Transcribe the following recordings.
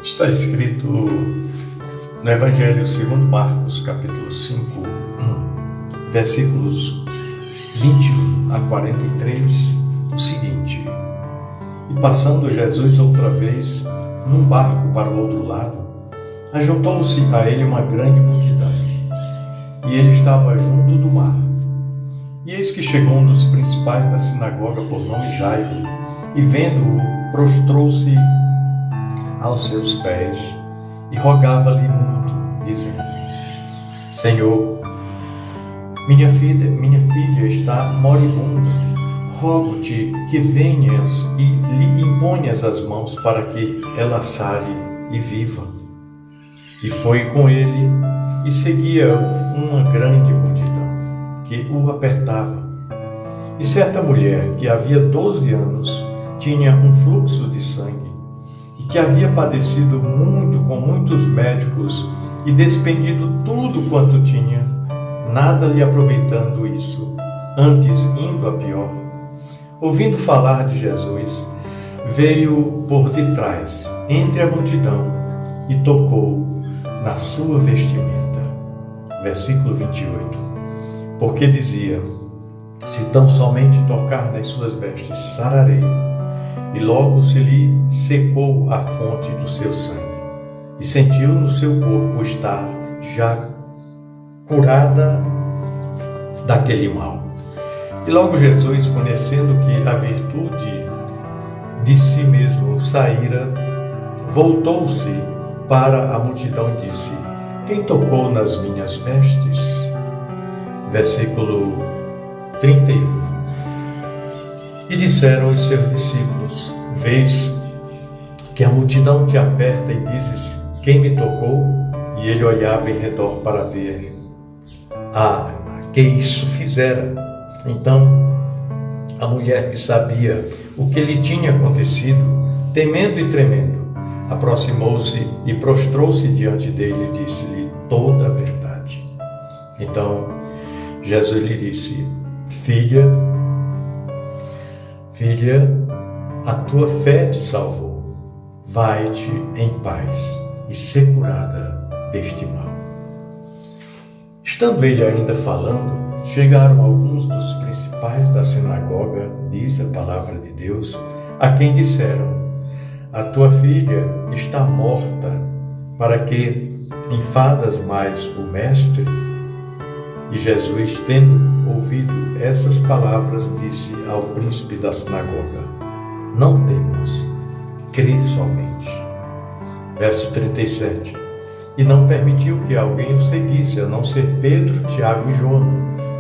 Está escrito no Evangelho segundo Marcos, capítulo 5, versículos 21 a 43, o seguinte: E passando Jesus outra vez num barco para o outro lado, ajuntou-se a ele uma grande multidão, e ele estava junto do mar. E eis que chegou um dos principais da sinagoga, por nome Jairo, e vendo-o, prostrou-se aos seus pés e rogava-lhe muito, dizendo: Senhor, minha filha está moribunda. Rogo-te que venhas e lhe imponhas as mãos para que ela sare e viva. E foi com ele e seguia uma grande multidão que o apertava. E certa mulher que havia 12 anos tinha um fluxo de sangue, e que havia padecido muito com muitos médicos e despendido tudo quanto tinha, nada lhe aproveitando isso, antes indo a pior, ouvindo falar de Jesus, veio por detrás, entre a multidão, e tocou na sua vestimenta. Versículo 28. Porque dizia: se tão somente tocar nas suas vestes, sararei. E logo se lhe secou a fonte do seu sangue, e sentiu no seu corpo estar já curada daquele mal. E logo Jesus, conhecendo que a virtude de si mesmo saíra, voltou-se para a multidão e disse: quem tocou nas minhas vestes? Versículo 31. E disseram os seus discípulos: vês que a multidão te aperta e dizes: quem me tocou? E ele olhava em redor para ver a que isso fizera. Então a mulher, que sabia o que lhe tinha acontecido, temendo e tremendo, aproximou-se e prostrou-se diante dele e disse-lhe toda a verdade. Então Jesus lhe disse: Filha, a tua fé te salvou. Vai-te em paz e ser curada deste mal. Estando ele ainda falando, chegaram alguns dos principais da sinagoga, diz a palavra de Deus, a quem disseram: a tua filha está morta, para que enfadas mais o mestre? E Jesus, tendo ouvido essas palavras, disse ao príncipe da sinagoga: não temas, crê somente. Verso 37. E não permitiu que alguém o seguisse, a não ser Pedro, Tiago e João,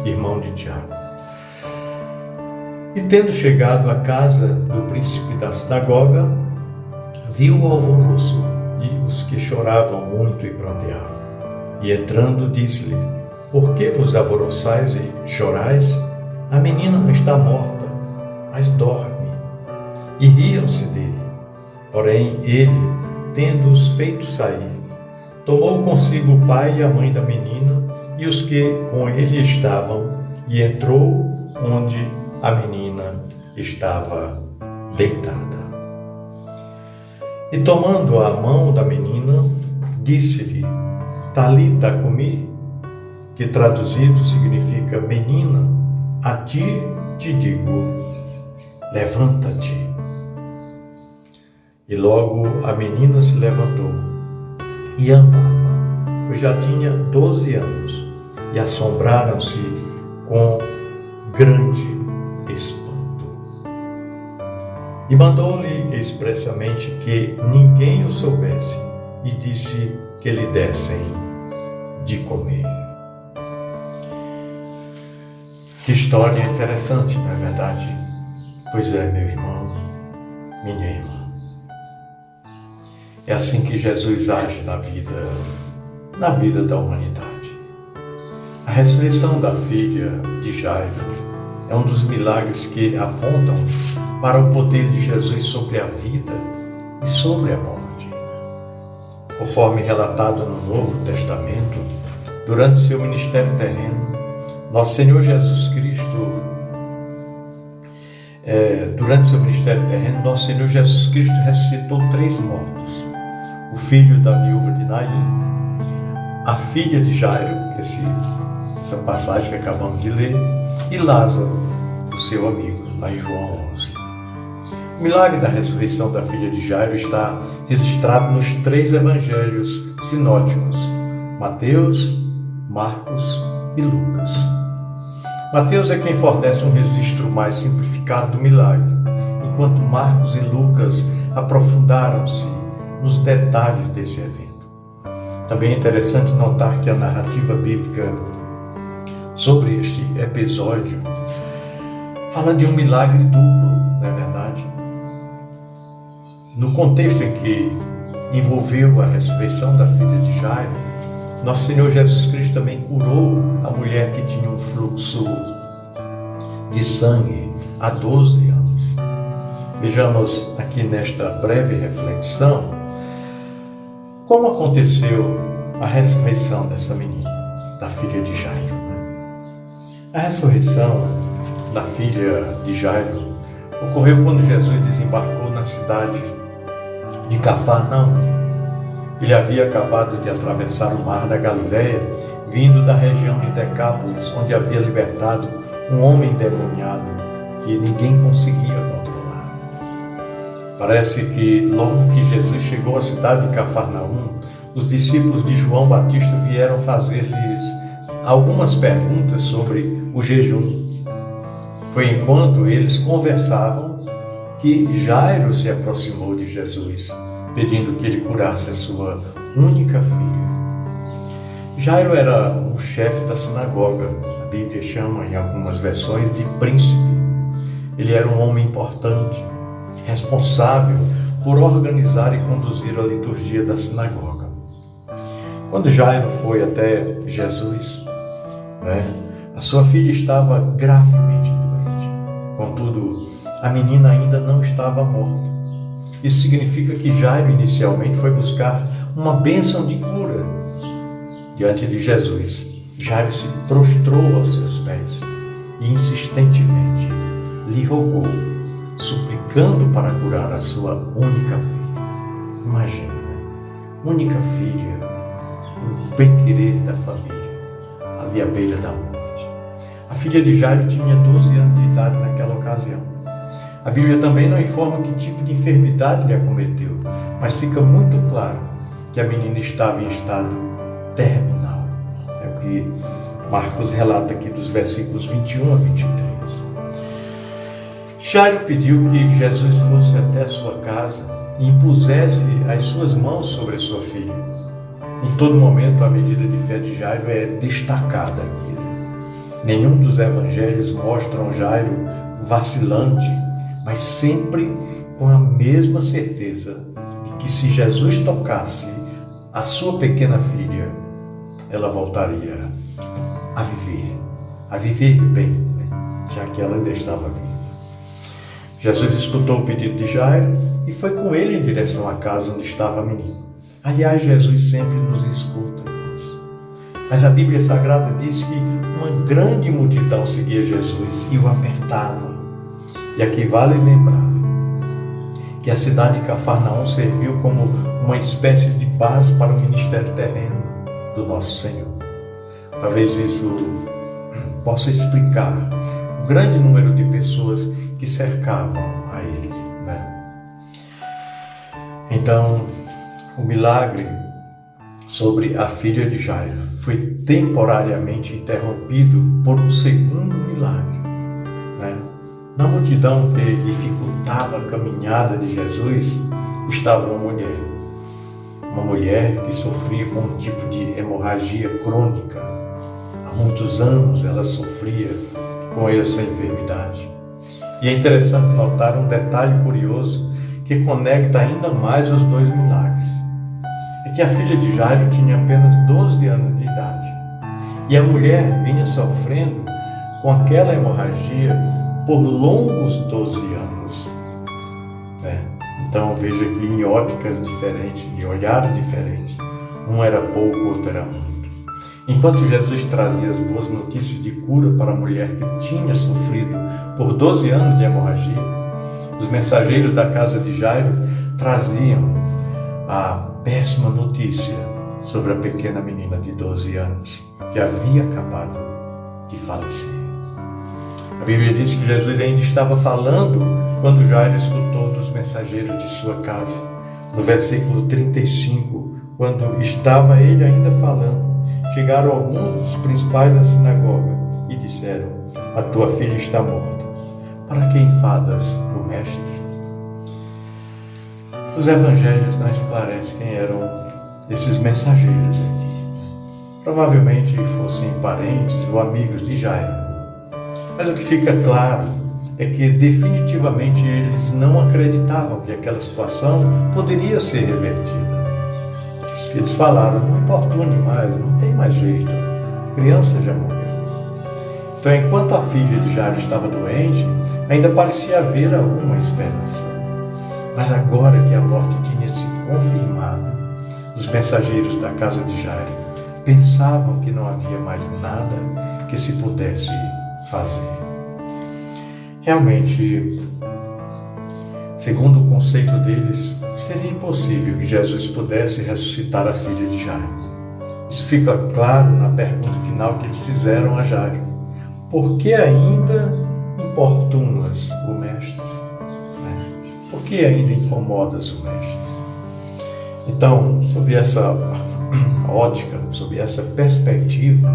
irmão de Tiago. E tendo chegado à casa do príncipe da sinagoga, viu o alvoroço e os que choravam muito e pranteavam. E entrando, disse-lhe: por que vos alvoroçais e chorais? A menina não está morta, mas dorme. E riam-se dele. Porém ele, tendo-os feito sair, tomou consigo o pai e a mãe da menina e os que com ele estavam, e entrou onde a menina estava deitada. E tomando a mão da menina, disse-lhe: Talita cumi, que traduzido significa: menina, a ti te digo, levanta-te. E logo a menina se levantou e andava, pois já tinha 12 anos, e assombraram-se com grande espanto. E mandou-lhe expressamente que ninguém o soubesse, e disse que lhe dessem de comer. Que história interessante, não é verdade? Pois é, meu irmão, minha irmã. É assim que Jesus age na vida da humanidade. A ressurreição da filha de Jairo é um dos milagres que apontam para o poder de Jesus sobre a vida e sobre a morte. Conforme relatado no Novo Testamento, durante seu ministério terreno, nosso Senhor Jesus Cristo durante seu ministério terreno, nosso Senhor Jesus Cristo ressuscitou 3 mortos: o filho da viúva de Naim, a filha de Jairo, essa passagem que acabamos de ler, e Lázaro, o seu amigo, lá em João 11. O milagre da ressurreição da filha de Jairo está registrado nos 3 evangelhos sinóticos: Mateus, Marcos e Lucas. Mateus é quem fornece um registro mais simplificado do milagre, enquanto Marcos e Lucas aprofundaram-se nos detalhes desse evento. Também é interessante notar que a narrativa bíblica sobre este episódio fala de um milagre duplo, não é verdade? No contexto em que envolveu a ressurreição da filha de Jairo, nosso Senhor Jesus Cristo também curou a mulher que tinha um fluxo de sangue há 12 anos. Vejamos aqui nesta breve reflexão como aconteceu a ressurreição dessa menina, da filha de Jairo. A ressurreição da filha de Jairo ocorreu quando Jesus desembarcou na cidade de Cafarnaum. Ele havia acabado de atravessar o mar da Galileia, vindo da região de Decápolis, onde havia libertado um homem endemoniado que ninguém conseguia controlar. Parece que logo que Jesus chegou à cidade de Cafarnaum, os discípulos de João Batista vieram fazer-lhes algumas perguntas sobre o jejum. Foi enquanto eles conversavam que Jairo se aproximou de Jesus, pedindo que ele curasse a sua única filha. Jairo era um chefe da sinagoga. A Bíblia chama, em algumas versões, de príncipe. Ele era um homem importante, responsável por organizar e conduzir a liturgia da sinagoga. Quando Jairo foi até Jesus, a sua filha estava gravemente doente. Contudo, a menina ainda não estava morta. Isso significa que Jairo inicialmente foi buscar uma bênção de cura. Diante de Jesus, Jairo se prostrou aos seus pés e insistentemente lhe rogou, suplicando para curar a sua única filha. Imagina, única filha, o bem-querer da família, ali à beira da morte. A filha de Jairo tinha 12 anos de idade naquela ocasião. A Bíblia também não informa que tipo de enfermidade lhe acometeu, mas fica muito claro que a menina estava em estado terminal. É o que Marcos relata aqui dos versículos 21 a 23. Jairo pediu que Jesus fosse até a sua casa e impusesse as suas mãos sobre a sua filha. Em todo momento, a medida de fé de Jairo é destacada aqui. Nenhum dos evangelhos mostram Jairo vacilante, mas sempre com a mesma certeza de que se Jesus tocasse a sua pequena filha, ela voltaria a viver bem, já que ela ainda estava viva. Jesus escutou o pedido de Jairo e foi com ele em direção à casa onde estava a menina. Aliás, Jesus sempre nos escuta, irmãos. Mas a Bíblia Sagrada diz que uma grande multidão seguia Jesus e o apertava. E aqui vale lembrar que a cidade de Cafarnaum serviu como uma espécie de base para o ministério terreno do nosso Senhor. Talvez isso possa explicar o grande número de pessoas que cercavam a ele, Então, o milagre sobre a filha de Jairo foi temporariamente interrompido por um segundo milagre, Na multidão que dificultava a caminhada de Jesus estava uma mulher que sofria com um tipo de hemorragia crônica. Há muitos anos ela sofria com essa enfermidade. E é interessante notar um detalhe curioso que conecta ainda mais os dois milagres. É que a filha de Jairo tinha apenas 12 anos de idade. E a mulher vinha sofrendo com aquela hemorragia por longos 12 anos. Então veja que em óticas diferentes, em olhares diferentes, um era pouco, outro era muito. Enquanto Jesus trazia as boas notícias de cura para a mulher que tinha sofrido por 12 anos de hemorragia, os mensageiros da casa de Jairo traziam a péssima notícia sobre a pequena menina de 12 anos que havia acabado de falecer. A Bíblia diz que Jesus ainda estava falando quando Jairo escutou dos mensageiros de sua casa. No versículo 35, quando estava ele ainda falando, chegaram alguns dos principais da sinagoga e disseram: a tua filha está morta. Para que enfadas o mestre? Os evangelhos não esclarecem quem eram esses mensageiros aqui. Provavelmente fossem parentes ou amigos de Jairo. Mas o que fica claro é que definitivamente eles não acreditavam que aquela situação poderia ser revertida. Eles falaram: não importune mais, não tem mais jeito, a criança já morreu. Então, enquanto a filha de Jairo estava doente, ainda parecia haver alguma esperança. Mas agora que a morte tinha se confirmado, os mensageiros da casa de Jairo pensavam que não havia mais nada que se pudesse fazer. Realmente, segundo o conceito deles, seria impossível que Jesus pudesse ressuscitar a filha de Jairo. Isso fica claro na pergunta final que eles fizeram a Jairo: por que ainda importunas o mestre? Por que ainda incomodas o mestre? Então, sob essa ótica, sob essa perspectiva,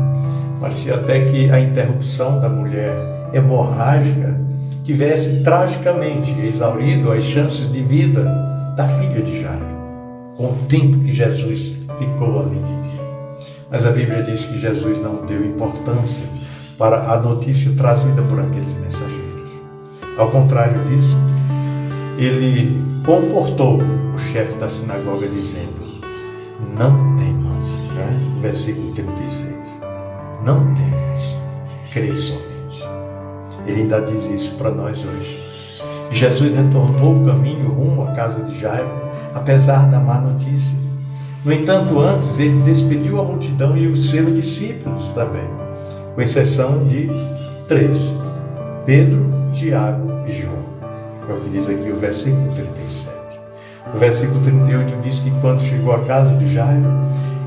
parecia até que a interrupção da mulher hemorrágica tivesse tragicamente exaurido as chances de vida da filha de Jairo, com o tempo que Jesus ficou ali. Mas a Bíblia diz que Jesus não deu importância para a notícia trazida por aqueles mensageiros. Ao contrário disso, ele confortou o chefe da sinagoga dizendo: não temas, versículo 36, não temas, crê somente. Ele ainda diz isso para nós hoje. Jesus retornou o caminho rumo à casa de Jairo, apesar da má notícia. No entanto, antes ele despediu a multidão e os seus discípulos também, com exceção de 3, Pedro, Tiago e João. É o que diz aqui o versículo 37. O versículo 38 diz que quando chegou à casa de Jairo,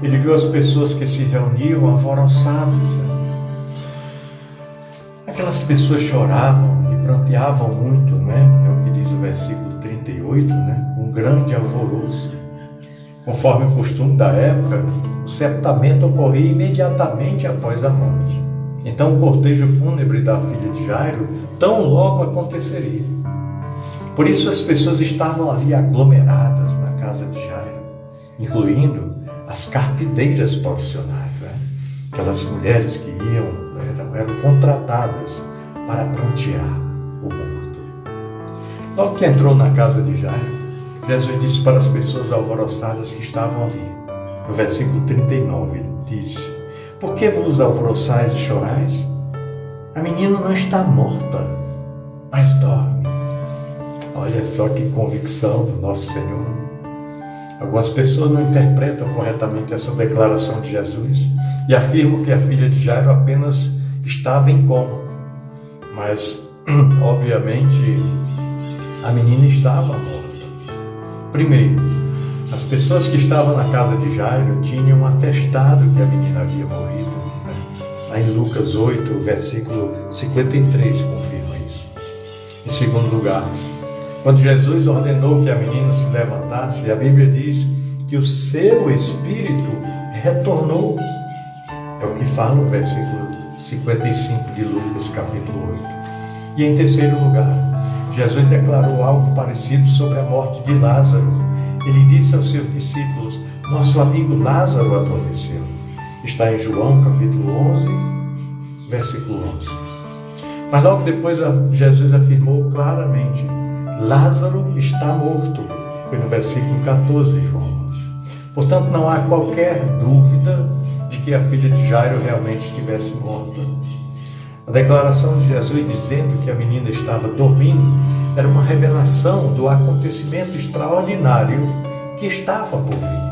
ele viu as pessoas que se reuniam alvoroçadas. Aquelas pessoas choravam e pranteavam muito, É o que diz o versículo 38, Um grande alvoroço. Conforme o costume da época, o sepultamento ocorria imediatamente após a morte. Então o cortejo fúnebre da filha de Jairo tão logo aconteceria. Por isso as pessoas estavam ali aglomeradas na casa de Jairo, incluindo as carpideiras profissionais, aquelas mulheres que eram contratadas para prantear o morto. Logo que entrou na casa de Jairo, Jesus disse para as pessoas alvoroçadas que estavam ali, no versículo 39, ele disse: por que vos alvoroçais e chorais? A menina não está morta, mas dorme. Olha só que convicção do nosso Senhor. Algumas pessoas não interpretam corretamente essa declaração de Jesus e afirmam que a filha de Jairo apenas estava em coma. Mas, obviamente, a menina estava morta. Primeiro, as pessoas que estavam na casa de Jairo tinham um atestado que a menina havia morrido. Lá em Lucas 8, versículo 53, confirma isso. Em segundo lugar, quando Jesus ordenou que a menina se levantasse, a Bíblia diz que o seu espírito retornou. É o que fala o versículo 55 de Lucas, capítulo 8. E em terceiro lugar, Jesus declarou algo parecido sobre a morte de Lázaro. Ele disse aos seus discípulos: nosso amigo Lázaro adormeceu. Está em João, capítulo 11, versículo 11. Mas logo depois Jesus afirmou claramente: Lázaro está morto. Foi no versículo 14 de João 11. Portanto, não há qualquer dúvida de que a filha de Jairo realmente estivesse morta. A declaração de Jesus dizendo que a menina estava dormindo era uma revelação do acontecimento extraordinário que estava por vir.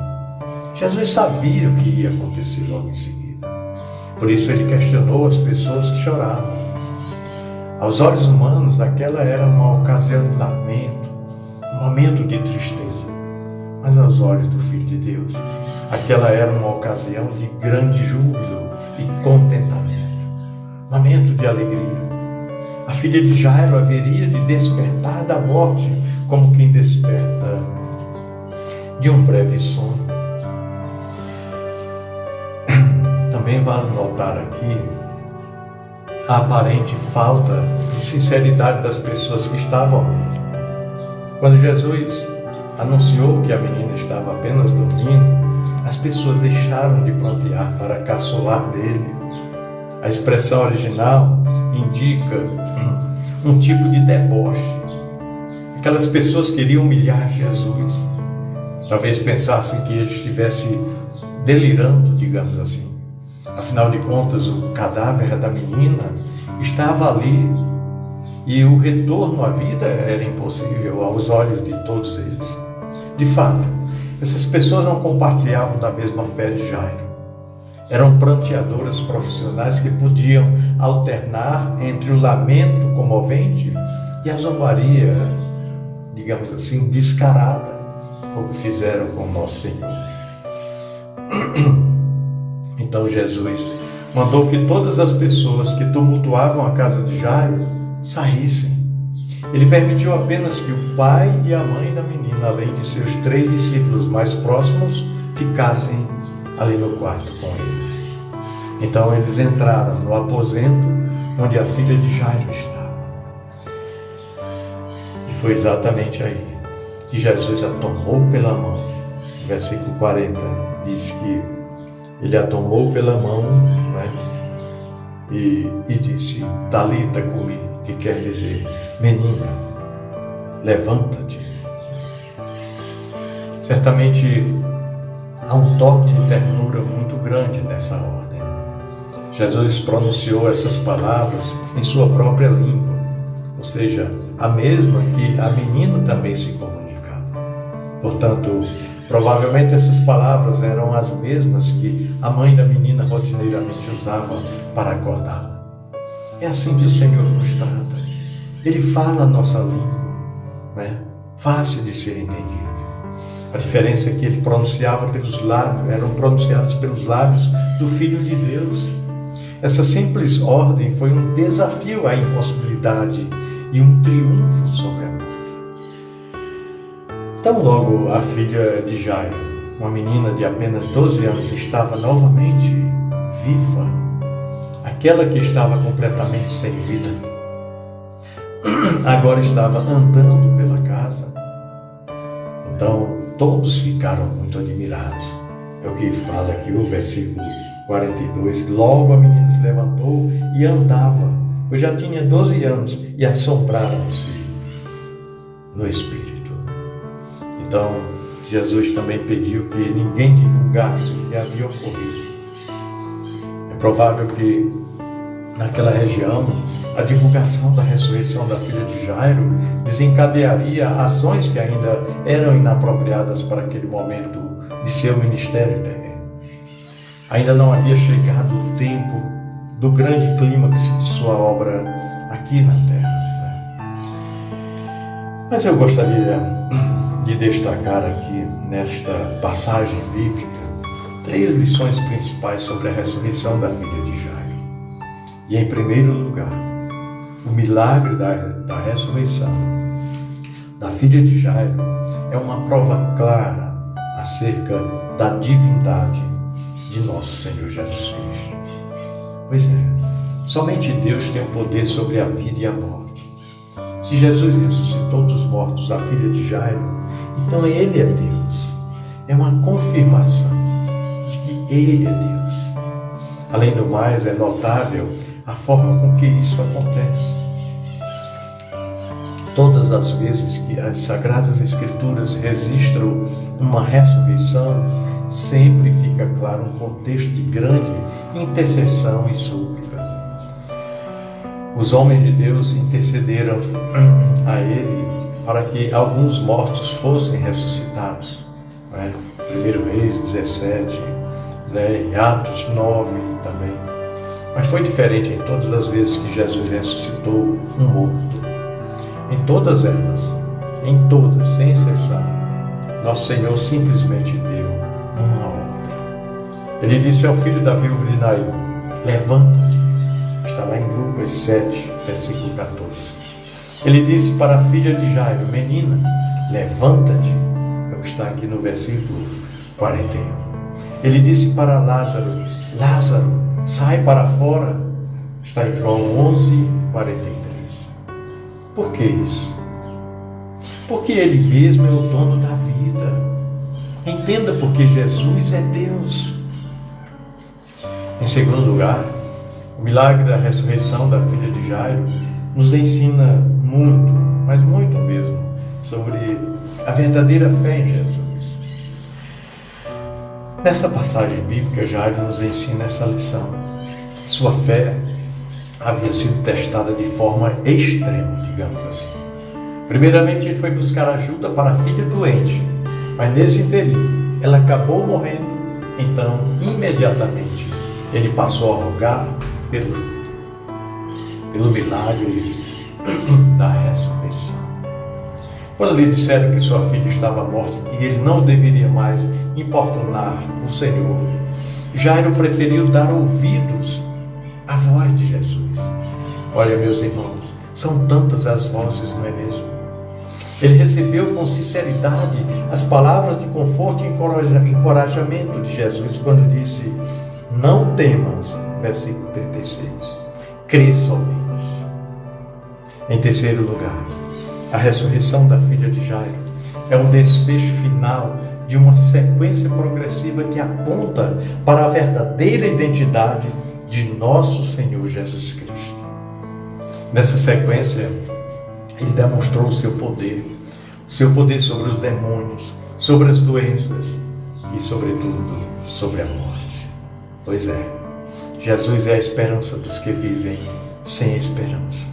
Jesus sabia o que ia acontecer logo em seguida. Por isso ele questionou as pessoas que choravam. Aos olhos humanos, aquela era uma ocasião de lamento, um momento de tristeza. Mas aos olhos do Filho de Deus, aquela era uma ocasião de grande júbilo e contentamento, momento de alegria. A filha de Jairo haveria de despertar da morte, como quem desperta de um breve sono. Também vale notar aqui a aparente falta de sinceridade das pessoas que estavam ali. Quando Jesus anunciou que a menina estava apenas dormindo, as pessoas deixaram de prantear para caçoar dele. A expressão original indica um tipo de deboche. Aquelas pessoas queriam humilhar Jesus. Talvez pensassem que ele estivesse delirando, digamos assim. Afinal de contas, o cadáver da menina estava ali e o retorno à vida era impossível aos olhos de todos eles. De fato, essas pessoas não compartilhavam da mesma fé de Jairo. Eram pranteadoras profissionais que podiam alternar entre o lamento comovente e a zombaria, digamos assim, descarada, como fizeram com nosso Senhor. Então Jesus mandou que todas as pessoas que tumultuavam a casa de Jairo saíssem. Ele permitiu apenas que o pai e a mãe da menina, além de seus 3 discípulos mais próximos, ficassem ali no quarto com ele. Então eles entraram no aposento onde a filha de Jairo estava. E foi exatamente aí que Jesus a tomou pela mão. O versículo 40 diz que ele a tomou pela mão, né? e disse, Talita cumi, que quer dizer, menina, levanta-te. Certamente há um toque de ternura muito grande nessa ordem. Jesus pronunciou essas palavras em sua própria língua, ou seja, a mesma que a menina também se comunicava. Portanto, provavelmente essas palavras eram as mesmas que a mãe da menina rotineiramente usava para acordá-la. É assim que o Senhor nos trata. Ele fala a nossa língua, né? Fácil de ser entendido. A diferença é que ele pronunciava pelos lábios, eram pronunciadas pelos lábios do Filho de Deus. Essa simples ordem foi um desafio à impossibilidade e um triunfo sobre a morte. Então logo a filha de Jairo, uma menina de apenas 12 anos, estava novamente viva. Aquela que estava completamente sem vida, agora estava andando pela casa. Então todos ficaram muito admirados. É o que fala aqui o versículo 42. Logo a menina se levantou e andava, pois já tinha 12 anos, e assombraram-se no espírito. Então Jesus também pediu que ninguém divulgasse o que havia ocorrido. É provável que naquela região a divulgação da ressurreição da filha de Jairo desencadearia ações que ainda eram inapropriadas para aquele momento de seu ministério terreno. Ainda não havia chegado o tempo do grande clímax de sua obra aqui na terra. Mas eu gostaria de destacar aqui nesta passagem bíblica 3 lições principais sobre a ressurreição da filha de Jairo. E em primeiro lugar, o milagre da ressurreição da filha de Jairo é uma prova clara acerca da divindade de nosso Senhor Jesus Cristo. Pois é, somente Deus tem o poder sobre a vida e a morte. Se Jesus ressuscitou dos mortos a filha de Jairo, então Ele é Deus. É uma confirmação de que Ele é Deus. Além do mais, é notável a forma com que isso acontece. Todas as vezes que as Sagradas Escrituras registram uma ressurreição, sempre fica claro um contexto de grande intercessão e súplica. Os homens de Deus intercederam a Ele para que alguns mortos fossem ressuscitados. 1 Reis 17, em Atos 9 também. Mas foi diferente em todas as vezes que Jesus ressuscitou um morto. Em todas elas, sem exceção, nosso Senhor simplesmente deu uma ordem. Ele disse ao filho da viúva de Naim: levanta-te. Está lá em Lucas 7, versículo 14. Ele disse para a filha de Jairo: menina, levanta-te. É o que está aqui no versículo 41. Ele disse para Lázaro: Lázaro, sai para fora. Está em João 11, 43. Por que isso? Porque Ele mesmo é o dono da vida. Entenda, porque Jesus é Deus. Em segundo lugar, o milagre da ressurreição da filha de Jairo nos ensina muito, mas muito mesmo, sobre a verdadeira fé em Jesus. Nessa passagem bíblica, Jairo nos ensina essa lição. Sua fé havia sido testada de forma extrema, digamos assim. Primeiramente, ele foi buscar ajuda para a filha doente, mas nesse interim, ela acabou morrendo. Então, imediatamente, ele passou a rogar pelo milagre da ressurreição. Quando lhe disseram que sua filha estava morta e ele não deveria mais importunar o Senhor, Jairo preferiu dar ouvidos à voz de Jesus. Olha, meus irmãos, são tantas as vozes, não é mesmo? Ele recebeu com sinceridade as palavras de conforto e encorajamento de Jesus quando disse: não temas, versículo 36, crê somente. Em terceiro lugar, a ressurreição da filha de Jairo é um desfecho final de uma sequência progressiva que aponta para a verdadeira identidade de nosso Senhor Jesus Cristo. Nessa sequência, Ele demonstrou o seu poder sobre os demônios, sobre as doenças e, sobretudo, sobre a morte. Pois é, Jesus é a esperança dos que vivem sem esperança.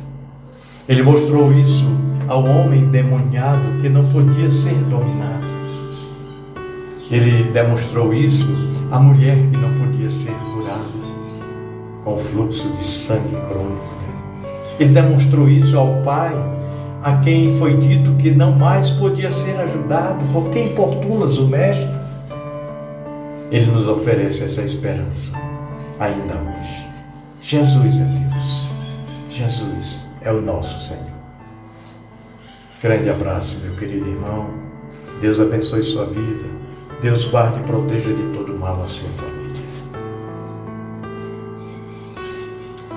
Ele mostrou isso ao homem endemoniado que não podia ser dominado. Ele demonstrou isso à mulher que não podia ser curada com o fluxo de sangue crônico. Ele demonstrou isso ao pai a quem foi dito que não mais podia ser ajudado. Por que importunas o mestre? Ele nos oferece essa esperança ainda hoje. Jesus é Deus. Jesus é o nosso Senhor. Grande abraço, meu querido irmão. Deus abençoe sua vida. Deus guarde e proteja de todo mal a sua família.